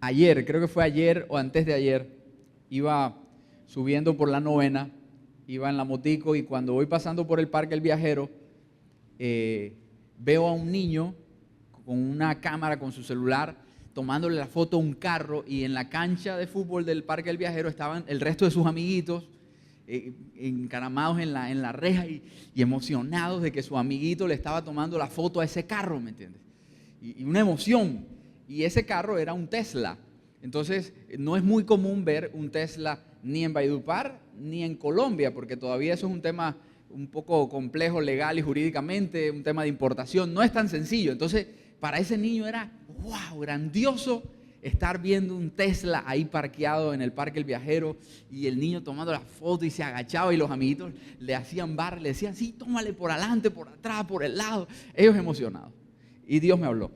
ayer, creo que fue ayer o antes de ayer, iba subiendo por la 9ª, iba en la motico y cuando voy pasando por el Parque El Viajero, veo a un niño con una cámara, con su celular, tomándole la foto a un carro, y en la cancha de fútbol del Parque El Viajero estaban el resto de sus amiguitos encaramados en la reja y emocionados de que su amiguito le estaba tomando la foto a ese carro, ¿me entiendes? Y una emoción. Y ese carro era un Tesla. Entonces, no es muy común ver un Tesla ni en Valledupar ni en Colombia, porque todavía eso es un tema un poco complejo legal y jurídicamente, un tema de importación, no es tan sencillo. Entonces, para ese niño era, wow, grandioso estar viendo un Tesla ahí parqueado en el Parque El Viajero y el niño tomando la foto y se agachaba y los amiguitos le hacían barra, le decían, sí, tómale por adelante, por atrás, por el lado. Ellos emocionados. Y Dios me habló.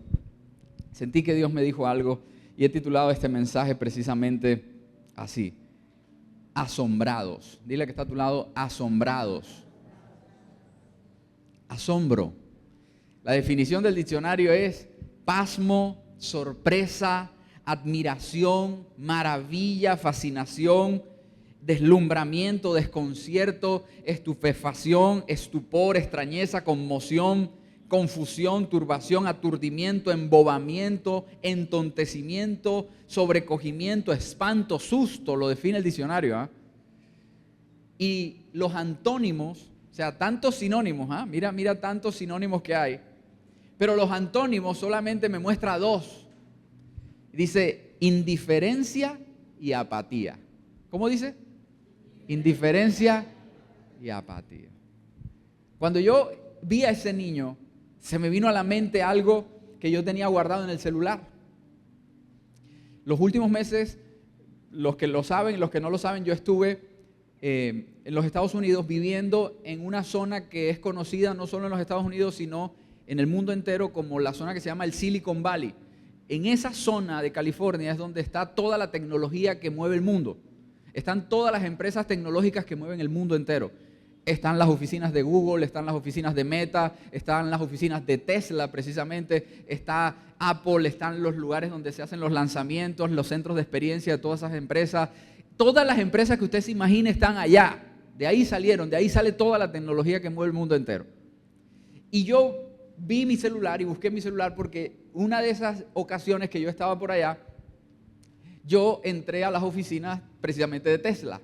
Sentí que Dios me dijo algo y he titulado este mensaje precisamente así: asombrados. Dile que está a tu lado, asombrados. Asombro. La definición del diccionario es pasmo, sorpresa, admiración, maravilla, fascinación, deslumbramiento, desconcierto, estupefacción, estupor, extrañeza, conmoción, confusión, turbación, aturdimiento, embobamiento, entontecimiento, sobrecogimiento, espanto, susto, lo define el diccionario, ¿eh? Y los antónimos, o sea, tantos sinónimos, mira tantos sinónimos que hay, pero los antónimos solamente me muestra dos. Dice indiferencia y apatía. ¿Cómo dice? Indiferencia y apatía. Cuando yo vi a ese niño, se me vino a la mente algo que yo tenía guardado en el celular. Los últimos meses, los que lo saben y los que no lo saben, yo estuve en los Estados Unidos viviendo en una zona que es conocida no solo en los Estados Unidos, sino en el mundo entero como la zona que se llama el Silicon Valley. En esa zona de California es donde está toda la tecnología que mueve el mundo. Están todas las empresas tecnológicas que mueven el mundo entero. Están las oficinas de Google, están las oficinas de Meta, están las oficinas de Tesla precisamente, está Apple, están los lugares donde se hacen los lanzamientos, los centros de experiencia de todas esas empresas. Todas las empresas que usted se imagine están allá. De ahí salieron, de ahí sale toda la tecnología que mueve el mundo entero. Y yo vi mi celular y busqué mi celular porque una de esas ocasiones que yo estaba por allá, yo entré a las oficinas precisamente de Tesla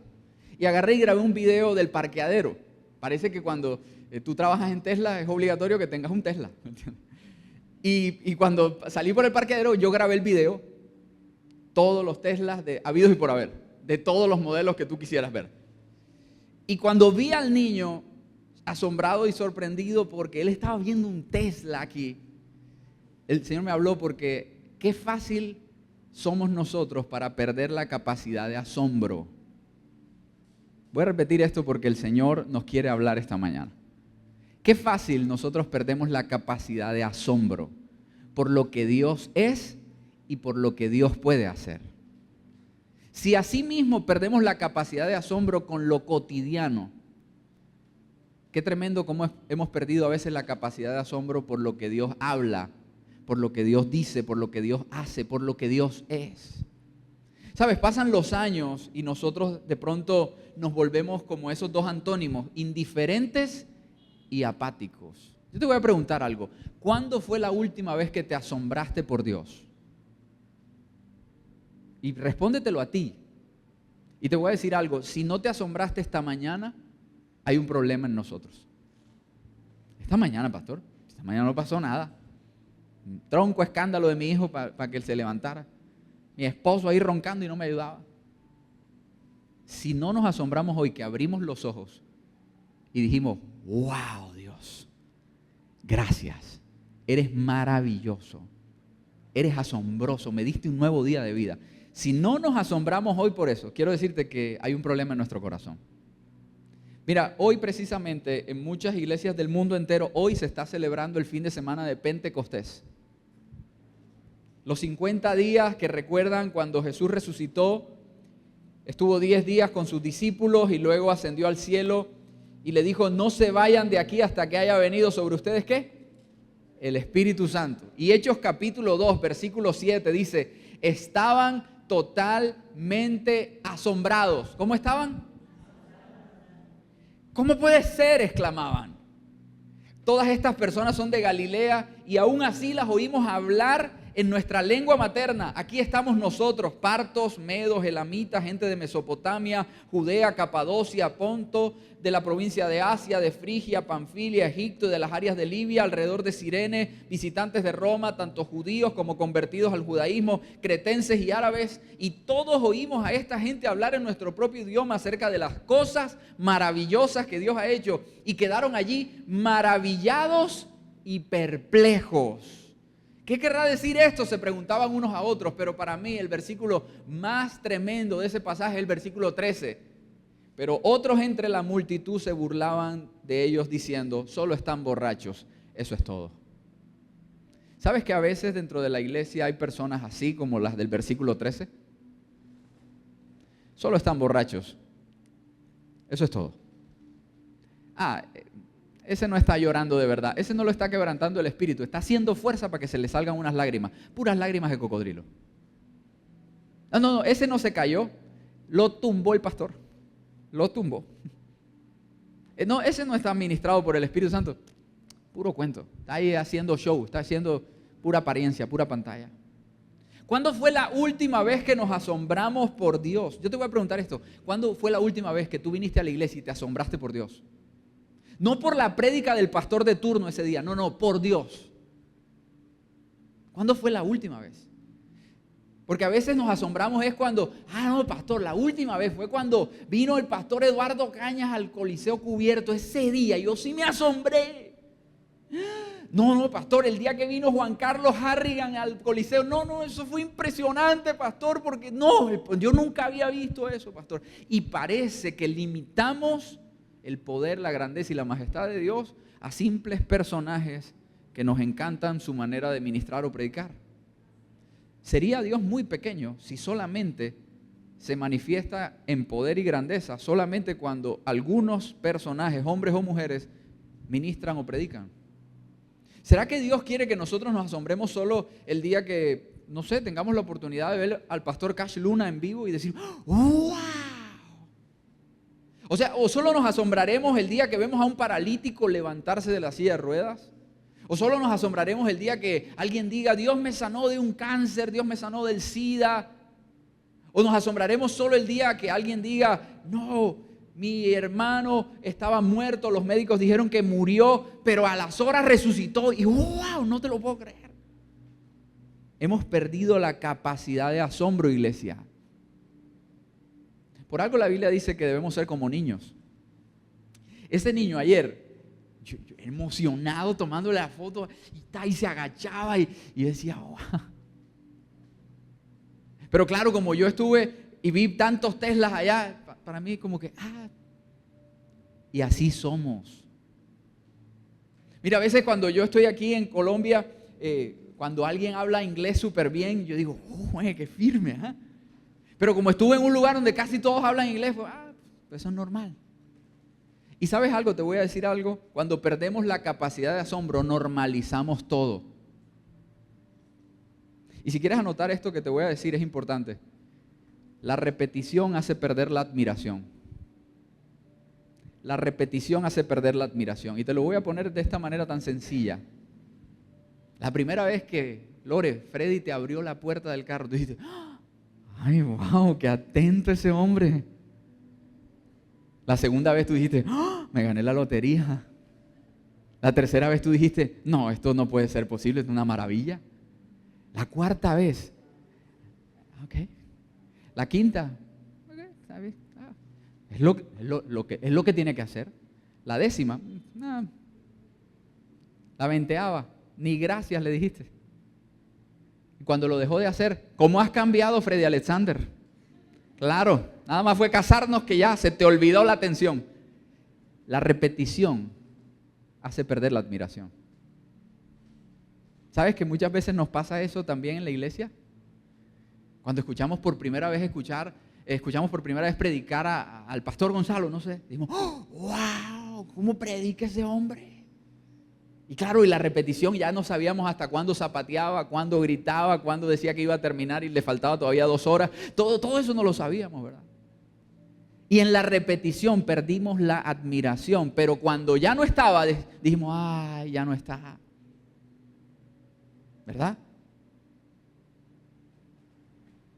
y agarré y grabé un video del parqueadero. Parece que cuando tú trabajas en Tesla es obligatorio que tengas un Tesla. Y cuando salí por el parqueadero yo grabé el video, todos los Teslas habidos y por haber, de todos los modelos que tú quisieras ver. Y cuando vi al niño asombrado y sorprendido porque él estaba viendo un Tesla aquí, el Señor me habló porque qué fácil somos nosotros para perder la capacidad de asombro. Voy a repetir esto porque el Señor nos quiere hablar esta mañana. Qué fácil nosotros perdemos la capacidad de asombro por lo que Dios es y por lo que Dios puede hacer. Si asimismo perdemos la capacidad de asombro con lo cotidiano, qué tremendo cómo hemos perdido a veces la capacidad de asombro por lo que Dios habla, por lo que Dios dice, por lo que Dios hace, por lo que Dios es. ¿Sabes? Pasan los años y nosotros de pronto nos volvemos como esos dos antónimos, indiferentes y apáticos. Yo te voy a preguntar algo. ¿Cuándo fue la última vez que te asombraste por Dios? Y respóndetelo a ti. Y te voy a decir algo. Si no te asombraste esta mañana, hay un problema en nosotros. Esta mañana, pastor, esta mañana no pasó nada. Un tronco escándalo de mi hijo para que él se levantara. Mi esposo ahí roncando y no me ayudaba. Si no nos asombramos hoy, que abrimos los ojos y dijimos, wow, Dios, gracias, eres maravilloso, eres asombroso, me diste un nuevo día de vida. Si no nos asombramos hoy por eso, quiero decirte que hay un problema en nuestro corazón. Mira, hoy precisamente en muchas iglesias del mundo entero, hoy se está celebrando el fin de semana de Pentecostés. Los 50 días que recuerdan cuando Jesús resucitó, estuvo 10 días con sus discípulos y luego ascendió al cielo y le dijo, no se vayan de aquí hasta que haya venido sobre ustedes, ¿qué? El Espíritu Santo. Y Hechos capítulo 2, versículo 7 dice, estaban totalmente asombrados. ¿Cómo estaban? ¿Cómo puede ser?, exclamaban. Todas estas personas son de Galilea y aún así las oímos hablar en nuestra lengua materna. Aquí estamos nosotros, partos, medos, elamitas, gente de Mesopotamia, Judea, Capadocia, Ponto, de la provincia de Asia, de Frigia, Panfilia, Egipto y de las áreas de Libia, alrededor de Cirene, visitantes de Roma, tanto judíos como convertidos al judaísmo, cretenses y árabes, y todos oímos a esta gente hablar en nuestro propio idioma acerca de las cosas maravillosas que Dios ha hecho, y quedaron allí maravillados y perplejos. ¿Qué querrá decir esto?, se preguntaban unos a otros, pero para mí el versículo más tremendo de ese pasaje es el versículo 13. Pero otros entre la multitud se burlaban de ellos diciendo, solo están borrachos, eso es todo. ¿Sabes que a veces dentro de la iglesia hay personas así como las del versículo 13? Solo están borrachos, eso es todo. Ese no está llorando de verdad, ese no lo está quebrantando el espíritu, está haciendo fuerza para que se le salgan unas lágrimas, puras lágrimas de cocodrilo. No, ese no se cayó, lo tumbó el pastor. Lo tumbó. No, ese no está ministrado por el Espíritu Santo. Puro cuento. Está ahí haciendo show, está haciendo pura apariencia, pura pantalla. ¿Cuándo fue la última vez que nos asombramos por Dios? Yo te voy a preguntar esto. ¿Cuándo fue la última vez que tú viniste a la iglesia y te asombraste por Dios? No por la prédica del pastor de turno ese día, no, por Dios. ¿Cuándo fue la última vez? Porque a veces nos asombramos es cuando, no, pastor, la última vez fue cuando vino el pastor Eduardo Cañas al Coliseo Cubierto. Ese día yo sí me asombré. No, pastor, el día que vino Juan Carlos Harrigan al Coliseo, no, eso fue impresionante, pastor, porque no, yo nunca había visto eso, pastor. Y parece que limitamos el poder, la grandeza y la majestad de Dios a simples personajes que nos encantan su manera de ministrar o predicar. Sería Dios muy pequeño si solamente se manifiesta en poder y grandeza, solamente cuando algunos personajes, hombres o mujeres, ministran o predican. ¿Será que Dios quiere que nosotros nos asombremos solo el día que, no sé, tengamos la oportunidad de ver al pastor Cash Luna en vivo y decir, ¡wow! O sea, o solo nos asombraremos el día que vemos a un paralítico levantarse de la silla de ruedas. O solo nos asombraremos el día que alguien diga, Dios me sanó de un cáncer, Dios me sanó del SIDA. O nos asombraremos solo el día que alguien diga, no, mi hermano estaba muerto, los médicos dijeron que murió, pero a las horas resucitó y wow, no te lo puedo creer. Hemos perdido la capacidad de asombro, iglesia. Por algo la Biblia dice que debemos ser como niños. Ese niño ayer, yo emocionado tomándole la foto y se agachaba y decía, wow. Pero claro, como yo estuve y vi tantos Teslas allá, para mí como que, y así somos. Mira, a veces cuando yo estoy aquí en Colombia, cuando alguien habla inglés súper bien, yo digo, qué firme, ¿eh? Pero como estuve en un lugar donde casi todos hablan inglés, pues eso es normal. Y ¿sabes algo? Te voy a decir algo. Cuando perdemos la capacidad de asombro, normalizamos todo. Y si quieres anotar esto que te voy a decir, es importante. La repetición hace perder la admiración. La repetición hace perder la admiración. Y te lo voy a poner de esta manera tan sencilla. La primera vez que, Freddy te abrió la puerta del carro, tú dijiste, ¡ay, wow, qué atento ese hombre! La segunda vez tú dijiste, me gané la lotería. La tercera vez tú dijiste, no, esto no puede ser posible, es una maravilla. La cuarta vez, ok. La quinta, ok, está bien. Es lo que tiene que hacer. La décima, la 20ª, ni gracias le dijiste. Y cuando lo dejó de hacer, ¿cómo has cambiado, Freddy Alexander? Claro, nada más fue casarnos que ya se te olvidó la atención. La repetición hace perder la admiración. ¿Sabes que muchas veces nos pasa eso también en la iglesia? Cuando escuchamos por primera vez predicar al pastor Gonzalo, no sé, decimos, ¡wow! ¿Cómo predica ese hombre? Y claro, y la repetición ya no sabíamos hasta cuándo zapateaba, cuándo gritaba, cuándo decía que iba a terminar y le faltaba todavía 2 horas. Todo eso no lo sabíamos, ¿verdad? Y en la repetición perdimos la admiración, pero cuando ya no estaba, dijimos, ay, ya no está. ¿Verdad?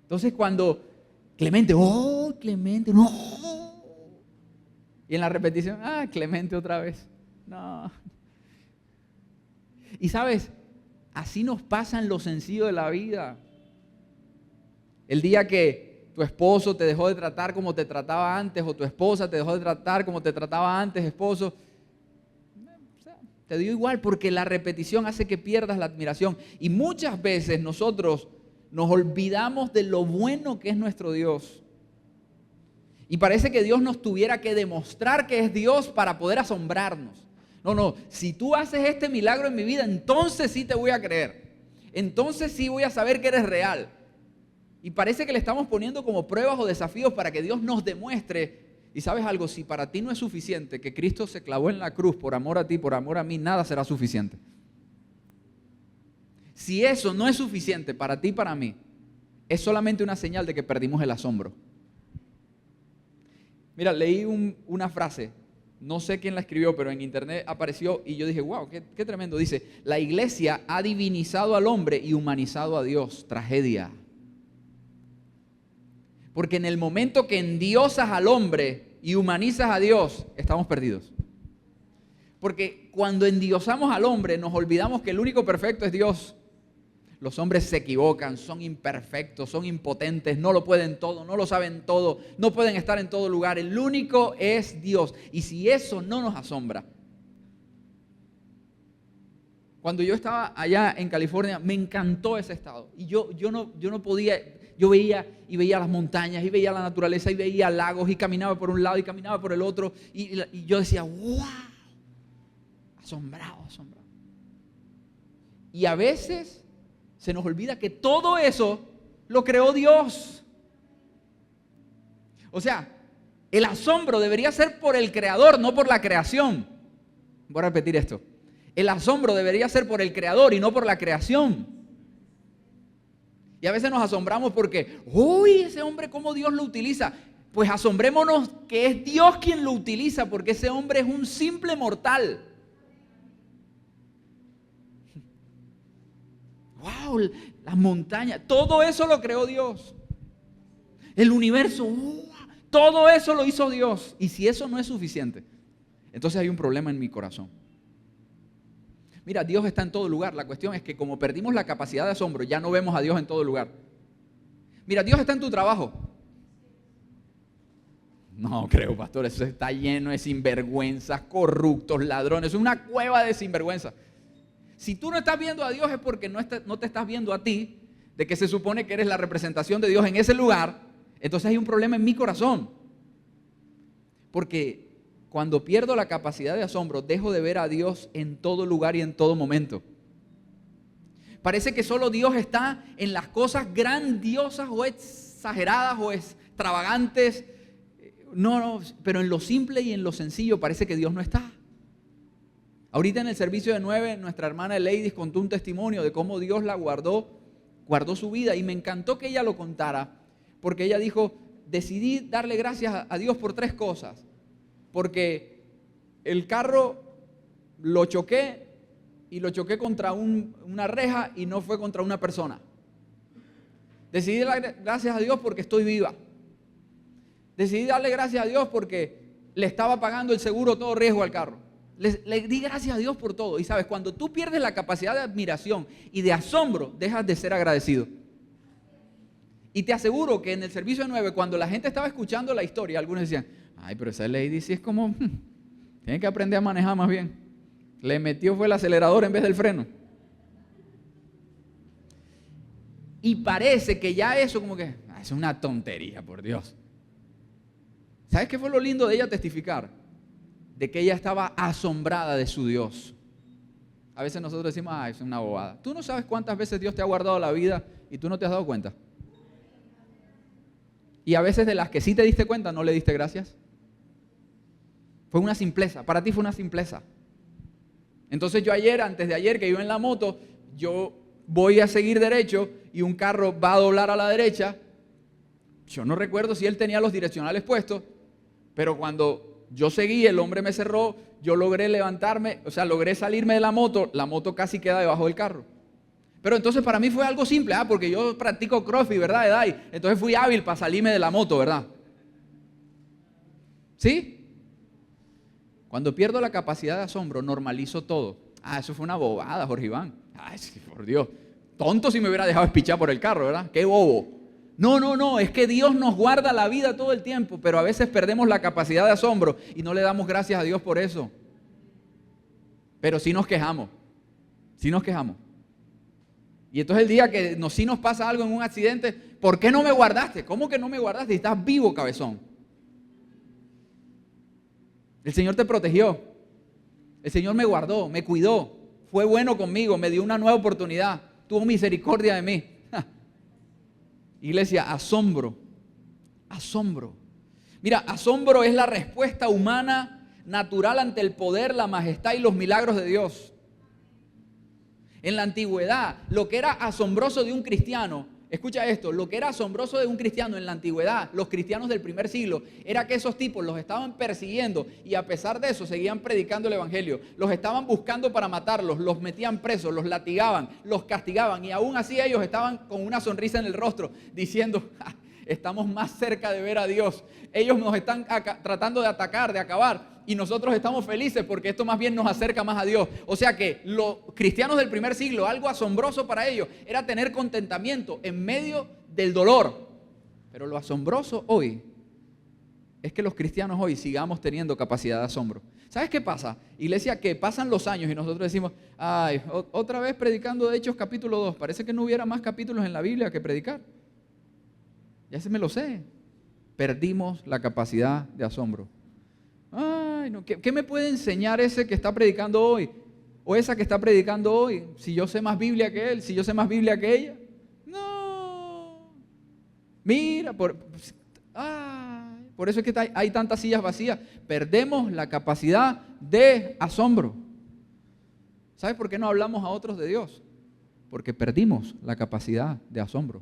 Entonces cuando Clemente, oh, Clemente, no. Y en la repetición, Clemente otra vez. No. Y sabes, así nos pasa en lo sencillo de la vida. El día que tu esposo te dejó de tratar como te trataba antes, o tu esposa te dejó de tratar como te trataba antes, esposo, te dio igual, porque la repetición hace que pierdas la admiración. Y muchas veces nosotros nos olvidamos de lo bueno que es nuestro Dios. Y parece que Dios nos tuviera que demostrar que es Dios para poder asombrarnos. No, si tú haces este milagro en mi vida, entonces sí te voy a creer. Entonces sí voy a saber que eres real. Y parece que le estamos poniendo como pruebas o desafíos para que Dios nos demuestre. Y sabes algo, si para ti no es suficiente que Cristo se clavó en la cruz por amor a ti, por amor a mí, nada será suficiente. Si eso no es suficiente para ti y para mí, es solamente una señal de que perdimos el asombro. Mira, leí una frase, no sé quién la escribió, pero en internet apareció y yo dije, wow, qué tremendo. Dice, la iglesia ha divinizado al hombre y humanizado a Dios. Tragedia. Porque en el momento que endiosas al hombre y humanizas a Dios, estamos perdidos. Porque cuando endiosamos al hombre, nos olvidamos que el único perfecto es Dios. Los hombres se equivocan, son imperfectos, son impotentes, no lo pueden todo, no lo saben todo, no pueden estar en todo lugar. El único es Dios. Y si eso no nos asombra. Cuando yo estaba allá en California, me encantó ese estado. Y yo no podía, yo veía las montañas, y veía la naturaleza, y veía lagos, y caminaba por un lado y caminaba por el otro. Y yo decía, wow, asombrado. Y a veces se nos olvida que todo eso lo creó Dios. O sea, el asombro debería ser por el creador, no por la creación. Voy a repetir esto. El asombro debería ser por el creador y no por la creación. Y a veces nos asombramos porque, uy, ese hombre, ¿cómo Dios lo utiliza? Pues asombrémonos que es Dios quien lo utiliza, porque ese hombre es un simple mortal. Wow, las montañas, todo eso lo creó Dios. El universo, todo eso lo hizo Dios. Y si eso no es suficiente, entonces hay un problema en mi corazón. Mira, Dios está en todo lugar. La cuestión es que como perdimos la capacidad de asombro, ya no vemos a Dios en todo lugar. Mira, Dios está en tu trabajo. No creo, pastor, eso está lleno de sinvergüenzas, corruptos, ladrones. Es una cueva de sinvergüenzas. Si tú no estás viendo a Dios es porque no te estás viendo a ti, de que se supone que eres la representación de Dios en ese lugar. Entonces hay un problema en mi corazón. Porque cuando pierdo la capacidad de asombro, dejo de ver a Dios en todo lugar y en todo momento. Parece que solo Dios está en las cosas grandiosas o exageradas o extravagantes. No, pero en lo simple y en lo sencillo parece que Dios no está. Ahorita en el servicio de 9, nuestra hermana Ladies contó un testimonio de cómo Dios la guardó su vida, y me encantó que ella lo contara, porque ella dijo, decidí darle gracias a Dios por 3 cosas. Porque el carro lo choqué contra una reja y no fue contra una persona. Decidí darle gracias a Dios porque estoy viva. Decidí darle gracias a Dios porque le estaba pagando el seguro todo riesgo al carro. Le di gracias a Dios por todo. Y sabes, cuando tú pierdes la capacidad de admiración y de asombro, dejas de ser agradecido. Y te aseguro que en el servicio de 9, cuando la gente estaba escuchando la historia, algunos decían, ay, pero esa lady sí es como, tiene que aprender a manejar más bien. Le metió fue el acelerador en vez del freno. Y parece que ya eso como que, es una tontería, por Dios. ¿Sabes qué fue lo lindo de ella testificar? De que ella estaba asombrada de su Dios. A veces nosotros decimos, es una bobada. Tú no sabes cuántas veces Dios te ha guardado la vida y tú no te has dado cuenta. Y a veces de las que sí te diste cuenta, no le diste gracias. Fue una simpleza, para ti fue una simpleza. Entonces yo ayer, antes de ayer que iba en la moto, yo voy a seguir derecho y un carro va a doblar a la derecha. Yo no recuerdo si él tenía los direccionales puestos, pero cuando yo seguí, el hombre me cerró, yo logré levantarme, o sea, logré salirme de la moto casi queda debajo del carro. Pero entonces para mí fue algo simple, porque yo practico CrossFit, ¿verdad, Edai? Entonces fui hábil para salirme de la moto, ¿verdad? ¿Sí? Cuando pierdo la capacidad de asombro, normalizo todo. Eso fue una bobada, Jorge Iván. Ay, sí, por Dios. Tonto si me hubiera dejado espichar por el carro, ¿verdad? Qué bobo. No, es que Dios nos guarda la vida todo el tiempo, pero a veces perdemos la capacidad de asombro y no le damos gracias a Dios por eso. Pero sí nos quejamos. Y entonces el día que sí nos pasa algo en un accidente, ¿por qué no me guardaste? ¿Cómo que no me guardaste? Estás vivo, cabezón. El Señor te protegió. El Señor me guardó, me cuidó. Fue bueno conmigo, me dio una nueva oportunidad. Tuvo misericordia de mí. Iglesia, asombro. Mira, asombro es la respuesta humana natural ante el poder, la majestad y los milagros de Dios. En la antigüedad, lo que era asombroso de un cristiano, escucha esto, lo que era asombroso de un cristiano en la antigüedad, los cristianos del primer siglo, era que esos tipos los estaban persiguiendo y a pesar de eso seguían predicando el evangelio. Los estaban buscando para matarlos, los metían presos, los latigaban, los castigaban y aún así ellos estaban con una sonrisa en el rostro diciendo, estamos más cerca de ver a Dios. Ellos nos están tratando de atacar, de acabar. Y nosotros estamos felices porque esto más bien nos acerca más a Dios. O sea que los cristianos del primer siglo, algo asombroso para ellos era tener contentamiento en medio del dolor. Pero lo asombroso hoy es que los cristianos hoy sigamos teniendo capacidad de asombro. ¿Sabes qué pasa? Iglesia, que pasan los años y nosotros decimos, ay, otra vez predicando de Hechos capítulo 2. Parece que no hubiera más capítulos en la Biblia que predicar. Ya se me lo sé. Perdimos la capacidad de asombro. Ay, no, ¿qué me puede enseñar ese que está predicando hoy? O esa que está predicando hoy. Si yo sé más Biblia que él, si yo sé más Biblia que ella. No. Mira, por eso es que hay tantas sillas vacías. Perdemos la capacidad de asombro. ¿Sabes por qué no hablamos a otros de Dios? Porque perdimos la capacidad de asombro.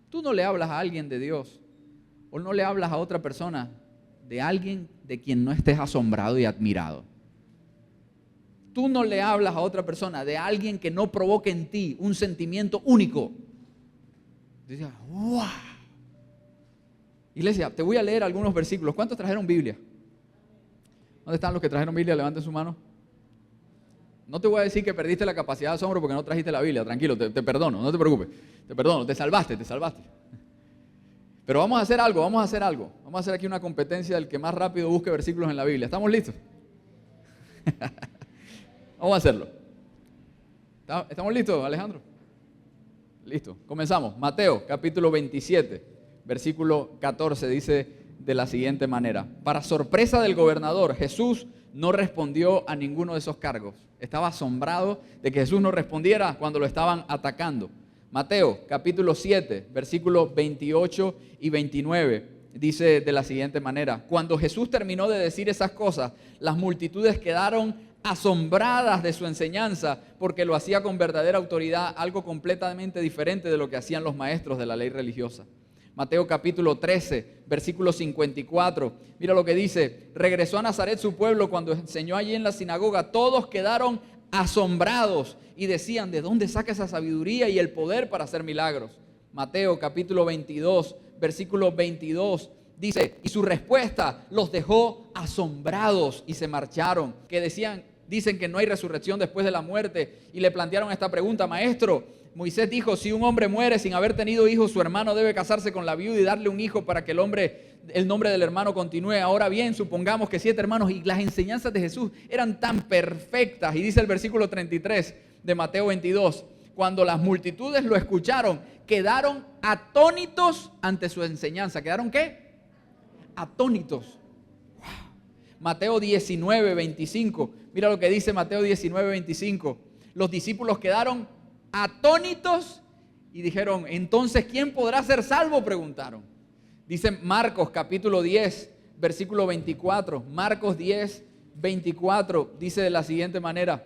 Tú no le hablas a alguien de Dios o no le hablas a otra persona de alguien de quien no estés asombrado y admirado. Tú no le hablas a otra persona de alguien que no provoque en ti un sentimiento único. Dices, ¡wow! Iglesia, te voy a leer algunos versículos. ¿Cuántos trajeron Biblia? ¿Dónde están los que trajeron Biblia? Levanten su mano. No te voy a decir que perdiste la capacidad de asombro porque no trajiste la Biblia. Tranquilo, te perdono, no te preocupes. Te perdono, te salvaste. Pero vamos a hacer algo. Vamos a hacer aquí una competencia del que más rápido busque versículos en la Biblia. ¿Estamos listos? Vamos a hacerlo. ¿Estamos listos, Alejandro? Listo, comenzamos. Mateo, capítulo 27, versículo 14, dice de la siguiente manera. Para sorpresa del gobernador, Jesús no respondió a ninguno de esos cargos. Estaba asombrado de que Jesús no respondiera cuando lo estaban atacando. Mateo, capítulo 7, versículos 28 y 29, dice de la siguiente manera. Cuando Jesús terminó de decir esas cosas, las multitudes quedaron asombradas de su enseñanza porque lo hacía con verdadera autoridad, algo completamente diferente de lo que hacían los maestros de la ley religiosa. Mateo capítulo 13, versículo 54. Mira lo que dice. Regresó a Nazaret, su pueblo, cuando enseñó allí en la sinagoga. Todos quedaron asombrados y decían, ¿de dónde saca esa sabiduría y el poder para hacer milagros? Mateo capítulo 22, versículo 22. Dice, y su respuesta los dejó asombrados y se marcharon. Dicen que no hay resurrección después de la muerte. Y le plantearon esta pregunta, maestro. Moisés dijo, si un hombre muere sin haber tenido hijos, su hermano debe casarse con la viuda y darle un hijo para que el nombre del hermano continúe. Ahora bien, supongamos que 7 hermanos, y las enseñanzas de Jesús eran tan perfectas. Y dice el versículo 33 de Mateo 22, cuando las multitudes lo escucharon, quedaron atónitos ante su enseñanza. ¿Quedaron qué? Atónitos. Wow. Mateo 19, 25. Mira lo que dice Mateo 19, 25. Los discípulos quedaron atónitos y dijeron, entonces, ¿quién podrá ser salvo? Preguntaron. Dice Marcos capítulo 10, versículo 24. Marcos 10, 24 dice de la siguiente manera: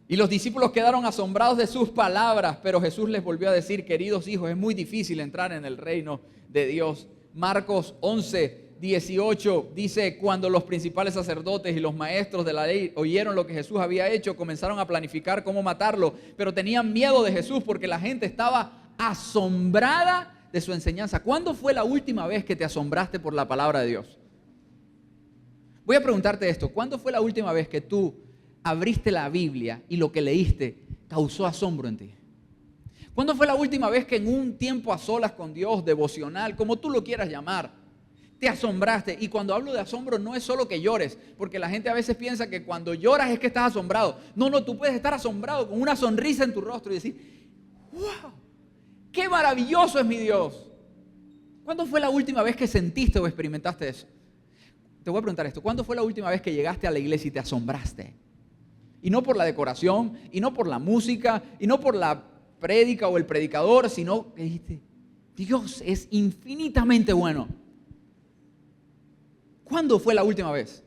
y los discípulos quedaron asombrados de sus palabras, pero Jesús les volvió a decir: queridos hijos, es muy difícil entrar en el reino de Dios. Marcos 11:18 dice: cuando los principales sacerdotes y los maestros de la ley oyeron lo que Jesús había hecho, comenzaron a planificar cómo matarlo, pero tenían miedo de Jesús porque la gente estaba asombrada de su enseñanza. ¿Cuándo fue la última vez que te asombraste por la palabra de Dios? Voy a preguntarte esto: ¿cuándo fue la última vez que tú abriste la Biblia y lo que leíste causó asombro en ti? ¿Cuándo fue la última vez que en un tiempo a solas con Dios, devocional, como tú lo quieras llamar, te asombraste? Y cuando hablo de asombro no es solo que llores, porque la gente a veces piensa que cuando lloras es que estás asombrado. No, tú puedes estar asombrado con una sonrisa en tu rostro y decir: ¡wow! ¡Qué maravilloso es mi Dios! ¿Cuándo fue la última vez que sentiste o experimentaste eso? Te voy a preguntar esto: ¿cuándo fue la última vez que llegaste a la iglesia y te asombraste? Y no por la decoración, y no por la música, y no por la prédica o el predicador, sino que dijiste: Dios es infinitamente bueno. ¿Cuándo fue la última vez?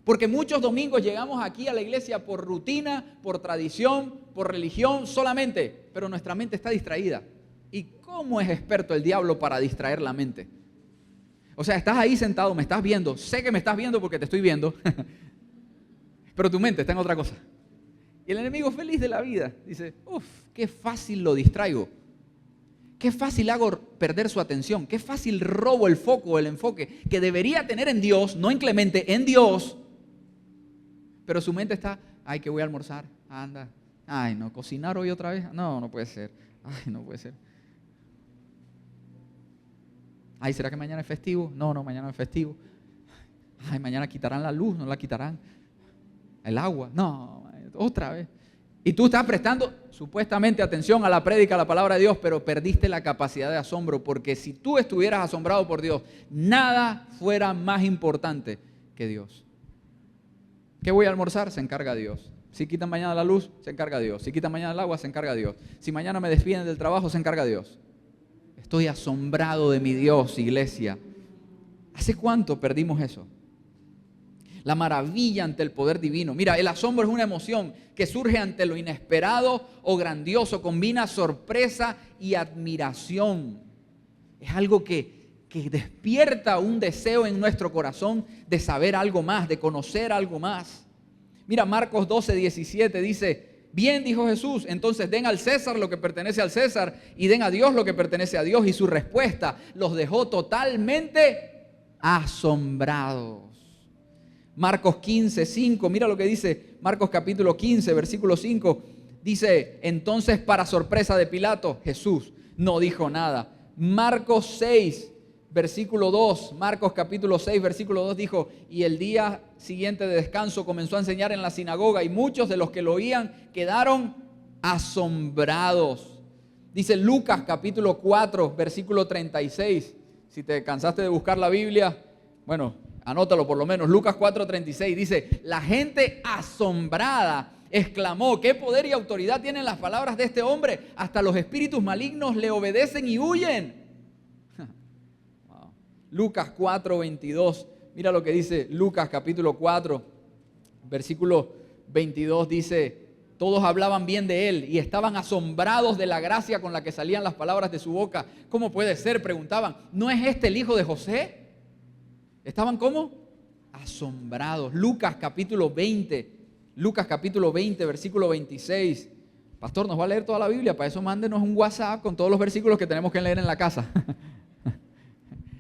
Porque muchos domingos llegamos aquí a la iglesia por rutina, por tradición, por religión solamente, pero nuestra mente está distraída. ¿Y cómo es experto el diablo para distraer la mente? O sea, estás ahí sentado, me estás viendo, sé que me estás viendo porque te estoy viendo, pero tu mente está en otra cosa. Y el enemigo feliz de la vida dice: uff, qué fácil lo distraigo. Qué fácil hago perder su atención. Qué fácil robo el foco, el enfoque que debería tener en Dios, no en Clemente, en Dios. Pero su mente está: ay, que voy a almorzar, anda. Ay, no, cocinar hoy otra vez. No, no puede ser. Ay, no puede ser. Ay, ¿será que mañana es festivo? No, mañana no es festivo. Ay, mañana quitarán la luz, no la quitarán. El agua, no, otra vez. Y tú estás prestando supuestamente atención a la prédica, a la palabra de Dios, pero perdiste la capacidad de asombro, porque si tú estuvieras asombrado por Dios, nada fuera más importante que Dios. ¿Qué voy a almorzar? Se encarga Dios. Si quitan mañana la luz, se encarga Dios. Si quitan mañana el agua, se encarga Dios. Si mañana me despiden del trabajo, se encarga Dios. Estoy asombrado de mi Dios, iglesia. ¿Hace cuánto perdimos eso? La maravilla ante el poder divino. Mira, el asombro es una emoción que surge ante lo inesperado o grandioso. Combina sorpresa y admiración. Es algo que despierta un deseo en nuestro corazón de saber algo más, de conocer algo más. Mira, Marcos 12:17 dice: bien, dijo Jesús, entonces den al César lo que pertenece al César y den a Dios lo que pertenece a Dios. Y su respuesta los dejó totalmente asombrados. Marcos 15:5, mira lo que dice Marcos capítulo 15, versículo 5. Dice: entonces, para sorpresa de Pilato, Jesús no dijo nada. Marcos 6, versículo 2, Marcos capítulo 6, versículo 2 dijo: y el día siguiente de descanso comenzó a enseñar en la sinagoga y muchos de los que lo oían quedaron asombrados. Dice Lucas capítulo 4, versículo 36. Si te cansaste de buscar la Biblia, bueno, anótalo por lo menos. Lucas 4:36 dice: la gente asombrada exclamó: ¿qué poder y autoridad tienen las palabras de este hombre? Hasta los espíritus malignos le obedecen y huyen. Wow. Lucas 4:22. Mira lo que dice Lucas capítulo 4, versículo 22. Dice: todos hablaban bien de él y estaban asombrados de la gracia con la que salían las palabras de su boca. ¿Cómo puede ser?, preguntaban. ¿No es este el hijo de José? ¿Estaban cómo? Asombrados. Lucas capítulo 20, versículo 26. Pastor, ¿nos va a leer toda la Biblia? Para eso mándenos un WhatsApp con todos los versículos que tenemos que leer en la casa.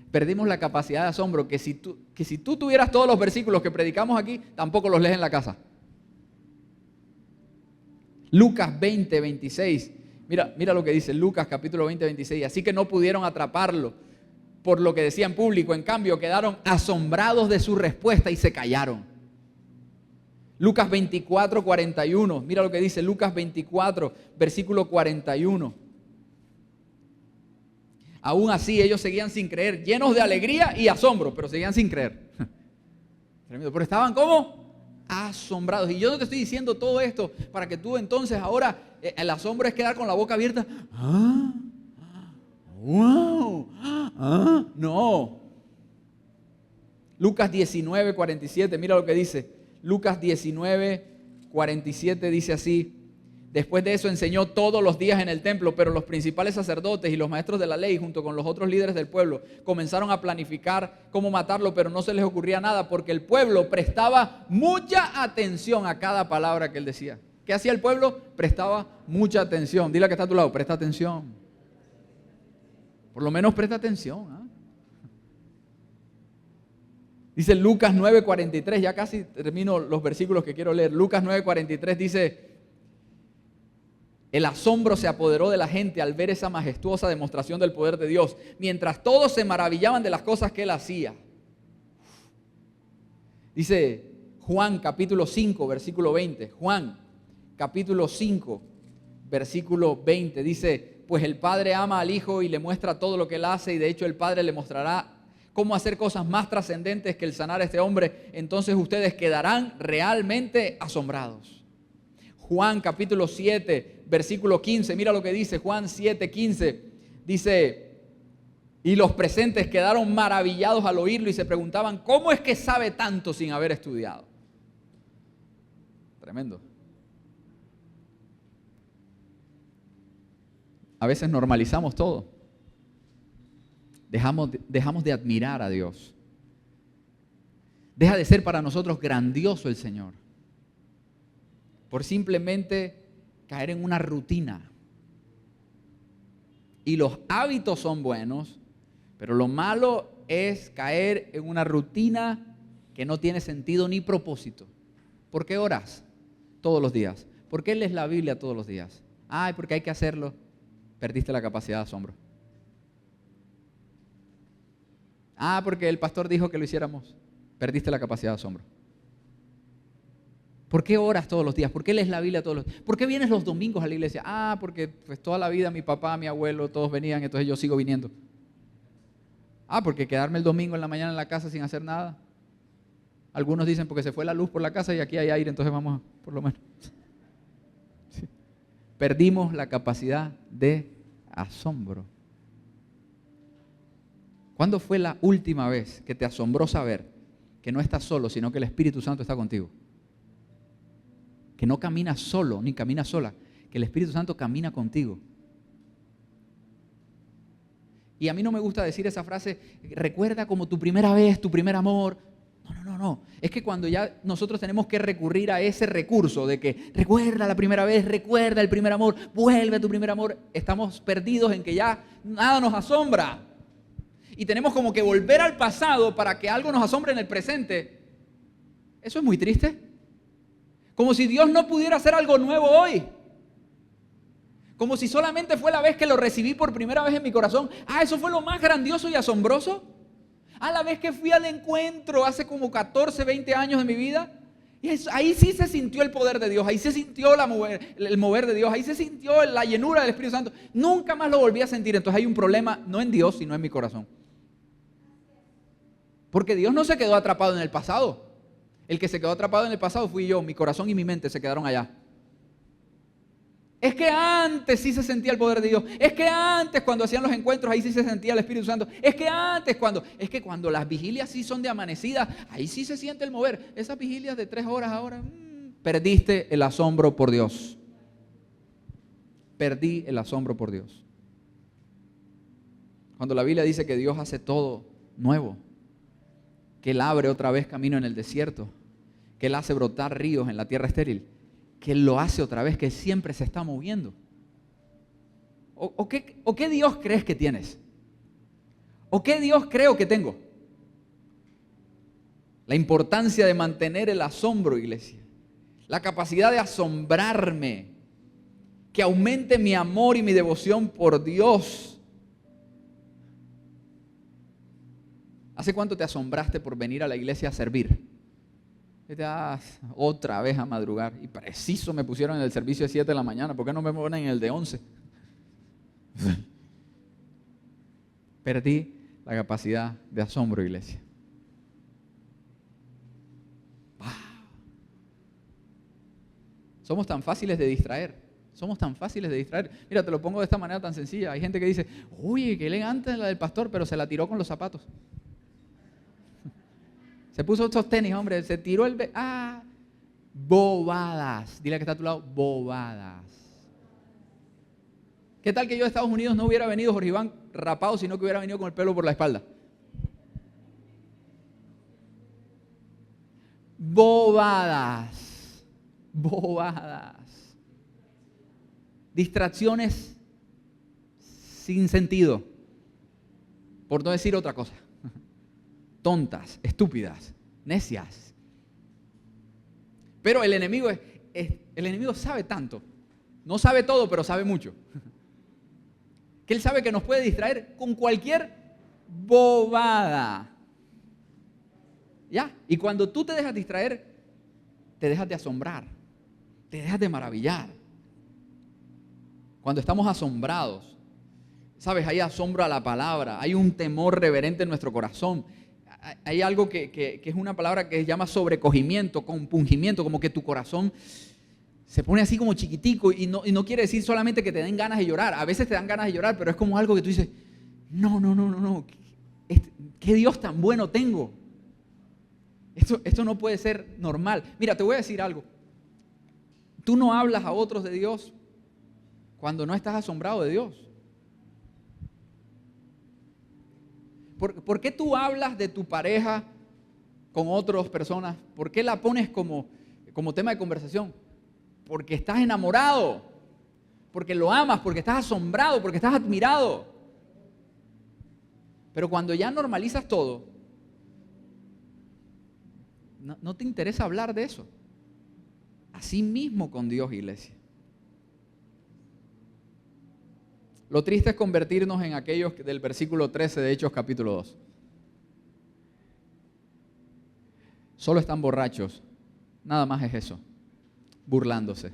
Perdimos la capacidad de asombro, que si tú tuvieras todos los versículos que predicamos aquí, tampoco los lees en la casa. Lucas 20:26. Mira lo que dice Lucas capítulo 20:26. Así que no pudieron atraparlo por lo que decía en público. En cambio, quedaron asombrados de su respuesta y se callaron. Lucas 24:41. Mira lo que dice Lucas 24, versículo 41. Aún así, ellos seguían sin creer, llenos de alegría y asombro, pero seguían sin creer. Tremendo. Pero estaban ¿cómo? Asombrados. Y yo no te estoy diciendo todo esto para que tú entonces ahora el asombro es quedar con la boca abierta. ¡Ah! ¡Wow! ¡Ah! No. Lucas 19:47, mira lo que dice. Lucas 19:47 dice así: después de eso enseñó todos los días en el templo, pero los principales sacerdotes y los maestros de la ley, junto con los otros líderes del pueblo, comenzaron a planificar cómo matarlo, pero no se les ocurría nada, porque el pueblo prestaba mucha atención a cada palabra que él decía. ¿Qué hacía el pueblo? Prestaba mucha atención. Dile a que está a tu lado, presta atención. Por lo menos presta atención, ¿eh? Dice Lucas 9:43, ya casi termino los versículos que quiero leer. Lucas 9:43 dice: el asombro se apoderó de la gente al ver esa majestuosa demostración del poder de Dios, mientras todos se maravillaban de las cosas que él hacía. Dice Juan capítulo 5, versículo 20. Juan capítulo 5, versículo 20. Dice: pues el Padre ama al Hijo y le muestra todo lo que él hace, y de hecho el Padre le mostrará cómo hacer cosas más trascendentes que el sanar a este hombre. Entonces ustedes quedarán realmente asombrados. Juan capítulo 7, versículo 15. Mira lo que dice Juan 7:15. Dice: y los presentes quedaron maravillados al oírlo y se preguntaban, ¿cómo es que sabe tanto sin haber estudiado? Tremendo. A veces normalizamos todo. Dejamos de admirar a Dios. Deja de ser para nosotros grandioso el Señor, por simplemente caer en una rutina. Y los hábitos son buenos, pero lo malo es caer en una rutina que no tiene sentido ni propósito. ¿Por qué oras todos los días? ¿Por qué lees la Biblia todos los días? Ay, porque hay que hacerlo. Perdiste la capacidad de asombro. Ah, porque el pastor dijo que lo hiciéramos. Perdiste la capacidad de asombro. ¿Por qué oras todos los días? ¿Por qué lees la Biblia todos los días? ¿Por qué vienes los domingos a la iglesia? Ah, porque pues toda la vida mi papá, mi abuelo, todos venían, entonces yo sigo viniendo. Ah, porque quedarme el domingo en la mañana en la casa sin hacer nada. Algunos dicen porque se fue la luz por la casa y aquí hay aire, entonces vamos por lo menos. Sí. Perdimos la capacidad de asombro. ¿Cuándo fue la última vez que te asombró saber que no estás solo, sino que el Espíritu Santo está contigo? Que no caminas solo, ni caminas sola, que el Espíritu Santo camina contigo. Y a mí no me gusta decir esa frase, recuerda como tu primera vez, tu primer amor. No. Es que cuando ya nosotros tenemos que recurrir a ese recurso de que recuerda la primera vez, recuerda el primer amor, vuelve a tu primer amor, estamos perdidos en que ya nada nos asombra. Y tenemos como que volver al pasado para que algo nos asombre en el presente. Eso es muy triste. Como si Dios no pudiera hacer algo nuevo hoy. Como si solamente fue la vez que lo recibí por primera vez en mi corazón. Ah, eso fue lo más grandioso y asombroso. Ah, la vez que fui al encuentro hace como 14, 20 años de mi vida. Y ahí sí se sintió el poder de Dios. Ahí se sintió el mover de Dios. Ahí se sintió la llenura del Espíritu Santo. Nunca más lo volví a sentir. Entonces hay un problema no en Dios, sino en mi corazón. Porque Dios no se quedó atrapado en el pasado. El que se quedó atrapado en el pasado fui yo. Mi corazón y mi mente se quedaron allá. Es que antes sí se sentía el poder de Dios. Es que antes cuando hacían los encuentros ahí sí se sentía el Espíritu Santo. Es que cuando las vigilias sí son de amanecida, ahí sí se siente el mover. Esas vigilias de 3 horas ahora, perdiste el asombro por Dios. Perdí el asombro por Dios. Cuando la Biblia dice que Dios hace todo nuevo, que Él abre otra vez camino en el desierto, que Él hace brotar ríos en la tierra estéril, que Él lo hace otra vez, que siempre se está moviendo. ¿O qué Dios crees que tienes? ¿O qué Dios creo que tengo? La importancia de mantener el asombro, iglesia. La capacidad de asombrarme. Que aumente mi amor y mi devoción por Dios. ¿Hace cuánto te asombraste por venir a la iglesia a servir? Otra vez a madrugar. Y preciso me pusieron en el servicio de 7 de la mañana. ¿Por qué no me ponen en el de 11? Perdí la capacidad de asombro, iglesia. Wow. Somos tan fáciles de distraer. Mira, te lo pongo de esta manera tan sencilla. Hay gente que dice, uy, qué elegante la del pastor, pero se la tiró con los zapatos. Se puso estos tenis, hombre, se tiró bobadas. Dile que está a tu lado, bobadas. ¿Qué tal que yo a Estados Unidos no hubiera venido Jorge Iván rapado, sino que hubiera venido con el pelo por la espalda? Bobadas. Bobadas. Distracciones sin sentido. Por no decir otra cosa. Tontas, estúpidas, necias. Pero el enemigo sabe tanto. No sabe todo, pero sabe mucho. Que él sabe que nos puede distraer con cualquier bobada. ¿Ya? Y cuando tú te dejas distraer, te dejas de asombrar, te dejas de maravillar. Cuando estamos asombrados, ¿sabes? Hay asombro a la palabra, hay un temor reverente en nuestro corazón. Hay algo que es una palabra que se llama sobrecogimiento, compungimiento, como que tu corazón se pone así como chiquitico y no quiere decir solamente que te den ganas de llorar. A veces te dan ganas de llorar, pero es como algo que tú dices, no, ¿qué Dios tan bueno tengo? Esto no puede ser normal. Mira, te voy a decir algo. Tú no hablas a otros de Dios cuando no estás asombrado de Dios. ¿Por qué tú hablas de tu pareja con otras personas? ¿Por qué la pones como tema de conversación? Porque estás enamorado, porque lo amas, porque estás asombrado, porque estás admirado. Pero cuando ya normalizas todo, no te interesa hablar de eso. Así mismo con Dios, iglesia. Lo triste es convertirnos en aquellos del versículo 13 de Hechos capítulo 2. Solo están borrachos. Nada más es eso. Burlándose.